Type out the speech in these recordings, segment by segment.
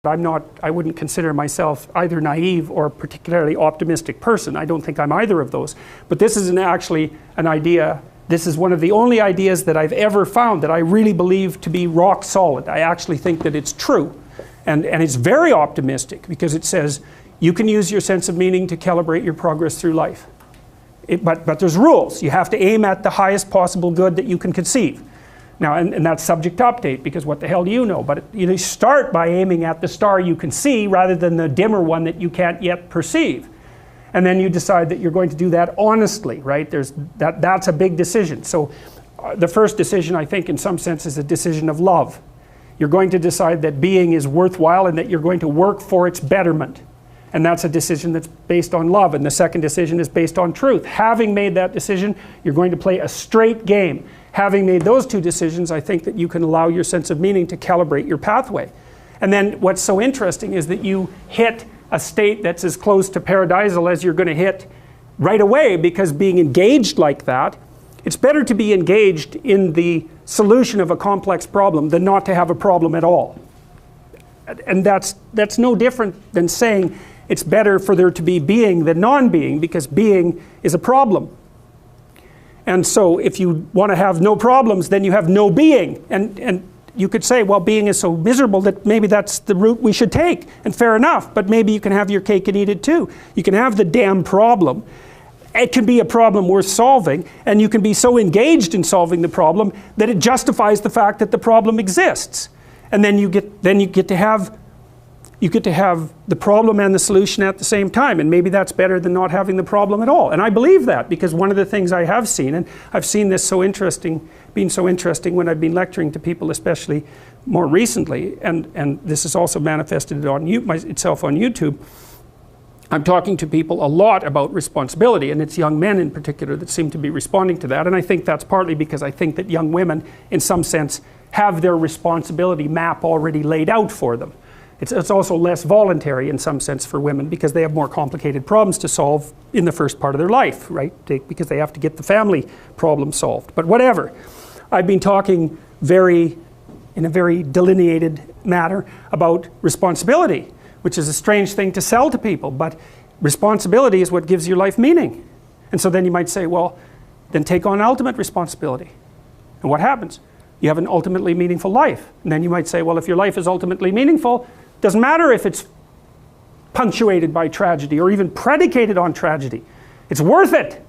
I wouldn't consider myself either naive or particularly optimistic person. I don't think I'm either of those. But this is actually an idea, this is one of the only ideas that I've ever found that I really believe to be rock solid. I actually think that it's true. And it's very optimistic because it says you can use your sense of meaning to calibrate your progress through life. But there's rules. You have to aim at the highest possible good that you can conceive. Now, and that's subject to update, because what the hell do you know? But you start by aiming at the star you can see rather than the dimmer one that you can't yet perceive. And then you decide that you're going to do that honestly, right? That's a big decision. So the first decision, I think, in some sense, is a decision of love. You're going to decide that being is worthwhile and that you're going to work for its betterment. And that's a decision that's based on love. And the second decision is based on truth. Having made that decision, you're going to play a straight game. Having made those two decisions, I think that you can allow your sense of meaning to calibrate your pathway. And then what's so interesting is that you hit a state that's as close to paradisal as you're going to hit right away, because being engaged like that, it's better to be engaged in the solution of a complex problem than not to have a problem at all. And that's no different than saying it's better for there to be being than non-being, because being is a problem. And so if you want to have no problems, then you have no being. And you could say, well, being is so miserable that maybe that's the route we should take. And fair enough, but maybe you can have your cake and eat it too. You can have the damn problem. It can be a problem worth solving, and you can be so engaged in solving the problem that it justifies the fact that the problem exists. And then you get to have the problem and the solution at the same time, and maybe that's better than not having the problem at all. And I believe that, because one of the things I have seen, and I've seen this being so interesting when I've been lecturing to people, especially more recently, and this is also manifested itself on YouTube. I'm talking to people a lot about responsibility, and it's young men in particular that seem to be responding to that. And I think that's partly because I think that young women, in some sense, have their responsibility map already laid out for them. It's also less voluntary in some sense for women, because they have more complicated problems to solve in the first part of their life, right? Because they have to get the family problem solved. But whatever. I've been talking in a very delineated manner about responsibility, which is a strange thing to sell to people, but responsibility is what gives your life meaning. And so then you might say, well, then take on ultimate responsibility. And what happens? You have an ultimately meaningful life. And then you might say, well, if your life is ultimately meaningful, it doesn't matter if it's punctuated by tragedy or even predicated on tragedy. It's worth it.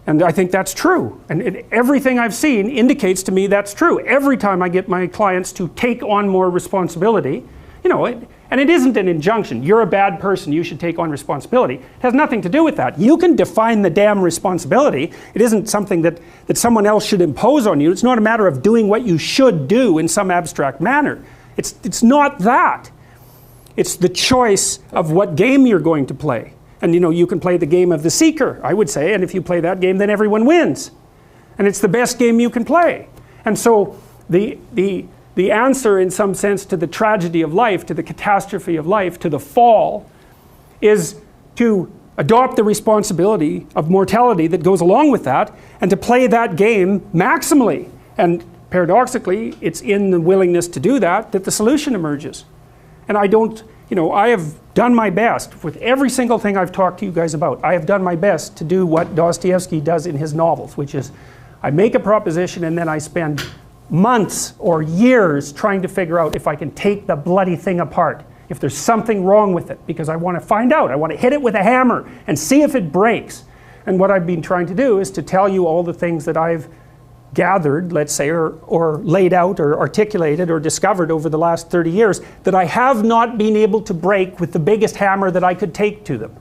And I think that's true. And everything I've seen indicates to me that's true. Every time I get my clients to take on more responsibility, and it isn't an injunction. You're a bad person, you should take on responsibility. It has nothing to do with that. You can define the damn responsibility. It isn't something that someone else should impose on you. It's not a matter of doing what you should do in some abstract manner. It's not that. It's the choice of what game you're going to play. And you can play the game of the seeker, I would say, and if you play that game, then everyone wins. And it's the best game you can play. And so the answer, in some sense, to the tragedy of life, to the catastrophe of life, to the fall, is to adopt the responsibility of mortality that goes along with that, and to play that game maximally. And paradoxically, it's in the willingness to do that the solution emerges. And I have done my best with every single thing I've talked to you guys about. I have done my best to do what Dostoevsky does in his novels, which is I make a proposition and then I spend months or years trying to figure out if I can take the bloody thing apart, if there's something wrong with it, because I want to find out. I want to hit it with a hammer and see if it breaks. And what I've been trying to do is to tell you all the things that I've gathered, let's say, or laid out or articulated or discovered over the last 30 years that I have not been able to break with the biggest hammer that I could take to them.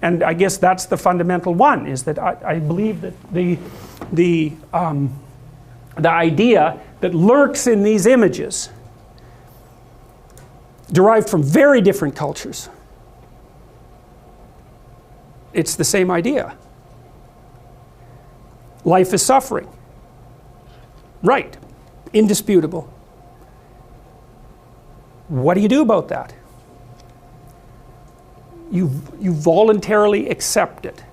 And I guess that's the fundamental one, is that I believe that the idea that lurks in these images, derived from very different cultures, it's the same idea. Life is suffering. Right. Indisputable. What do you do about that? You voluntarily accept it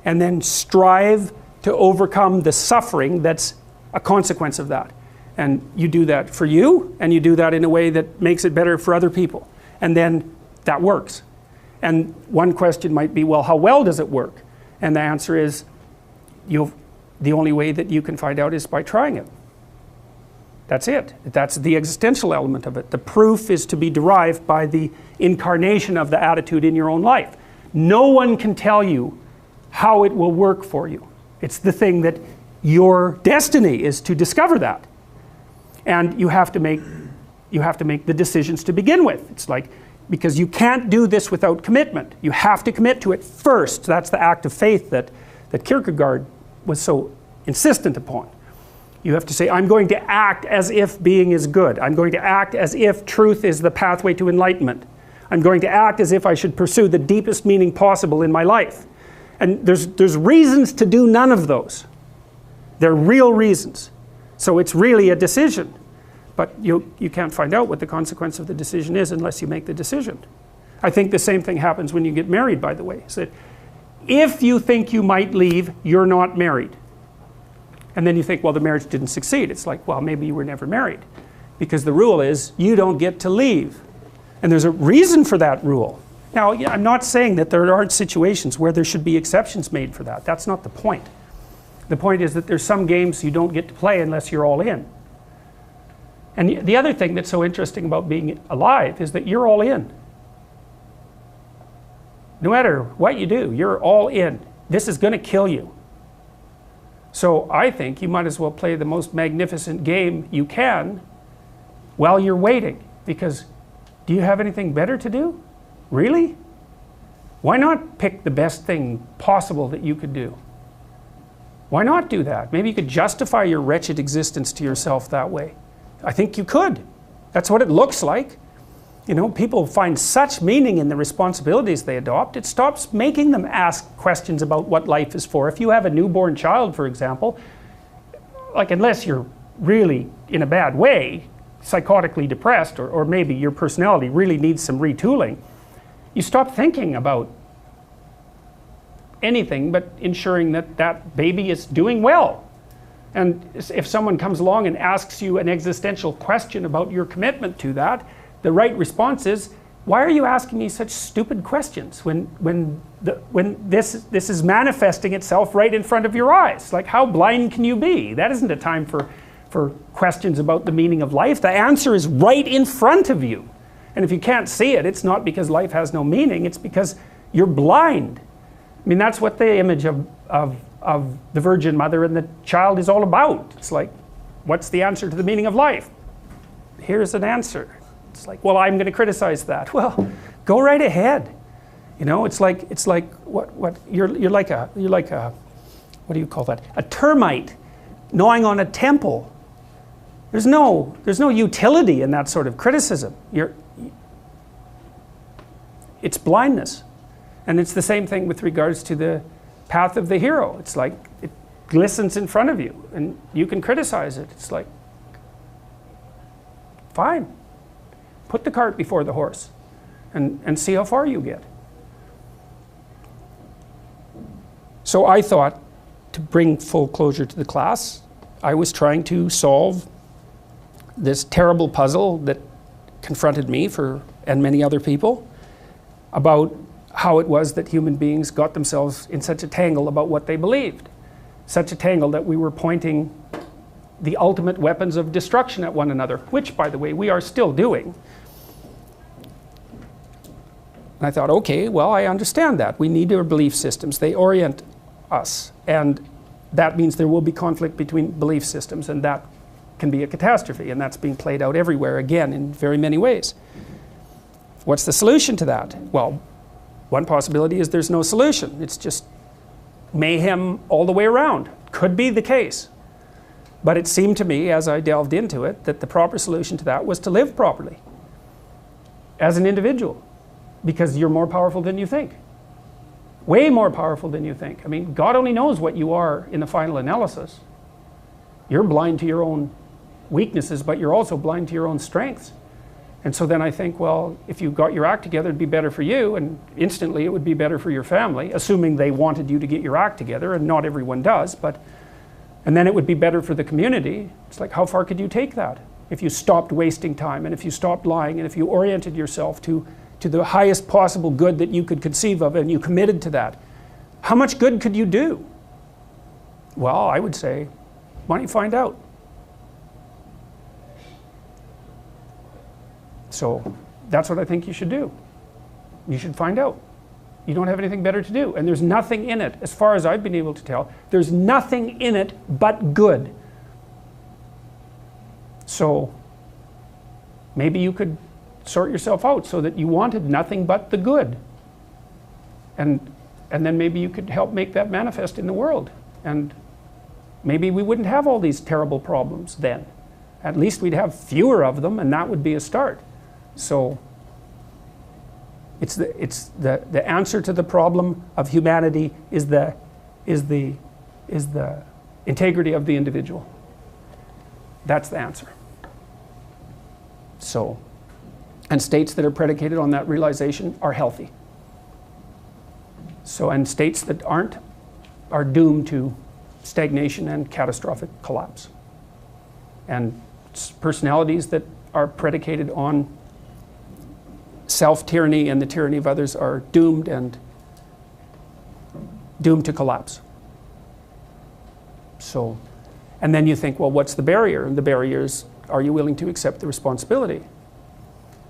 and then strive to overcome the suffering that's a consequence of that. And you do that for you, and you do that in a way that makes it better for other people. And then that works. And one question might be, well, how well does it work? And the answer is, the only way that you can find out is by trying it. That's it. That's the existential element of it. The proof is to be derived by the incarnation of the attitude in your own life. No one can tell you how it will work for you. It's the thing that your destiny is to discover that. And you have to make the decisions to begin with. It's like, because you can't do this without commitment. You have to commit to it first. That's the act of faith that Kierkegaard was so insistent upon. You have to say, I'm going to act as if being is good. I'm going to act as if truth is the pathway to enlightenment. I'm going to act as if I should pursue the deepest meaning possible in my life. And there's reasons to do none of those. They're real reasons. So it's really a decision. But you can't find out what the consequence of the decision is unless you make the decision. I think the same thing happens when you get married, by the way. So if you think you might leave, you're not married. And then you think, well, the marriage didn't succeed. It's like, well, maybe you were never married. Because the rule is, you don't get to leave. And there's a reason for that rule. Now, I'm not saying that there aren't situations where there should be exceptions made for that. That's not the point. The point is that there's some games you don't get to play unless you're all in. And the other thing that's so interesting about being alive is that you're all in. No matter what you do, you're all in. This is going to kill you. So I think you might as well play the most magnificent game you can while you're waiting. Because do you have anything better to do? Really? Why not pick the best thing possible that you could do? Why not do that? Maybe you could justify your wretched existence to yourself that way. I think you could. That's what it looks like. You know, people find such meaning in the responsibilities they adopt, it stops making them ask questions about what life is for. If you have a newborn child, for example, like unless you're really in a bad way, psychotically depressed, or maybe your personality really needs some retooling, you stop thinking about anything but ensuring that that baby is doing well. And if someone comes along and asks you an existential question about your commitment to that, the right response is, why are you asking me such stupid questions when this is manifesting itself right in front of your eyes? Like, how blind can you be? That isn't a time for questions about the meaning of life. The answer is right in front of you. And if you can't see it, it's not because life has no meaning, it's because you're blind. I mean, that's what the image of the Virgin Mother and the child is all about. It's like, what's the answer to the meaning of life? Here's an answer. It's like, well, I'm going to criticize that. Well, go right ahead. You know, it's like what you're like a what do you call that? A termite gnawing on a temple. There's no utility in that sort of criticism. It's blindness. And it's the same thing with regards to the path of the hero. It's like it glistens in front of you and you can criticize it. It's like, fine. Put the cart before the horse and see how far you get. So I thought, to bring full closure to the class, I was trying to solve this terrible puzzle that confronted me and many other people about how it was that human beings got themselves in such a tangle about what they believed. Such a tangle that we were pointing the ultimate weapons of destruction at one another, which, by the way, we are still doing. And I thought, okay, well, I understand that. We need our belief systems. They orient us. And that means there will be conflict between belief systems, and that can be a catastrophe. And that's being played out everywhere, again, in very many ways. What's the solution to that? Well, one possibility is there's no solution. It's just mayhem all the way around. Could be the case. But it seemed to me, as I delved into it, that the proper solution to that was to live properly as an individual. Because you're more powerful than you think. Way more powerful than you think. I mean, God only knows what you are in the final analysis. You're blind to your own weaknesses, but you're also blind to your own strengths. And so then I think, well, if you got your act together, it'd be better for you, and instantly it would be better for your family, assuming they wanted you to get your act together, and not everyone does, but And then it would be better for the community. It's like, how far could you take that? If you stopped wasting time, and if you stopped lying, and if you oriented yourself to the highest possible good that you could conceive of, and you committed to that, how much good could you do? Well, I would say, why don't you find out? So that's what I think you should do. You should find out. You don't have anything better to do. And there's nothing in it, as far as I've been able to tell, there's nothing in it but good. So maybe you could sort yourself out so that you wanted nothing but the good. And then maybe you could help make that manifest in the world. And maybe we wouldn't have all these terrible problems then. At least we'd have fewer of them, and that would be a start. So it's the answer to the problem of humanity is the integrity of the individual. That's the answer. So, and states that are predicated on that realization are healthy. So, and states that aren't are doomed to stagnation and catastrophic collapse. And personalities that are predicated on self-tyranny and the tyranny of others are doomed to collapse. So, and then you think, well, what's the barrier? And the barrier is, are you willing to accept the responsibility?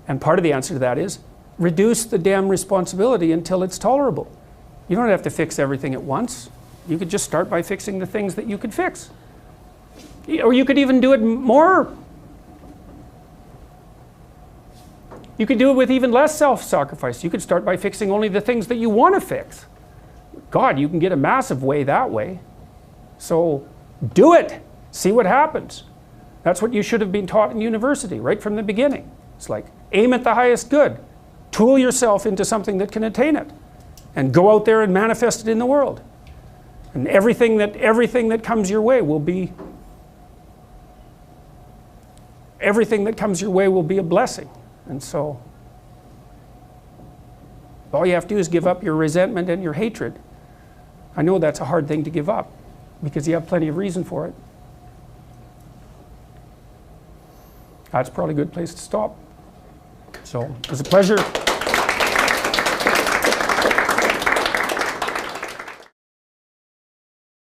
And part of the answer to that is, reduce the damn responsibility until it's tolerable. You don't have to fix everything at once. You could just start by fixing the things that you could fix. Or you could even do it more. You could do it with even less self-sacrifice. You could start by fixing only the things that you want to fix. God, you can get a massive way that way. So do it. See what happens. That's what you should have been taught in university right from the beginning. It's like, aim at the highest good. Tool yourself into something that can attain it. And go out there and manifest it in the world. And everything that comes your way will be a blessing. And so all you have to do is give up your resentment and your hatred. I know that's a hard thing to give up because you have plenty of reason for it. That's probably a good place to stop. So it was a pleasure.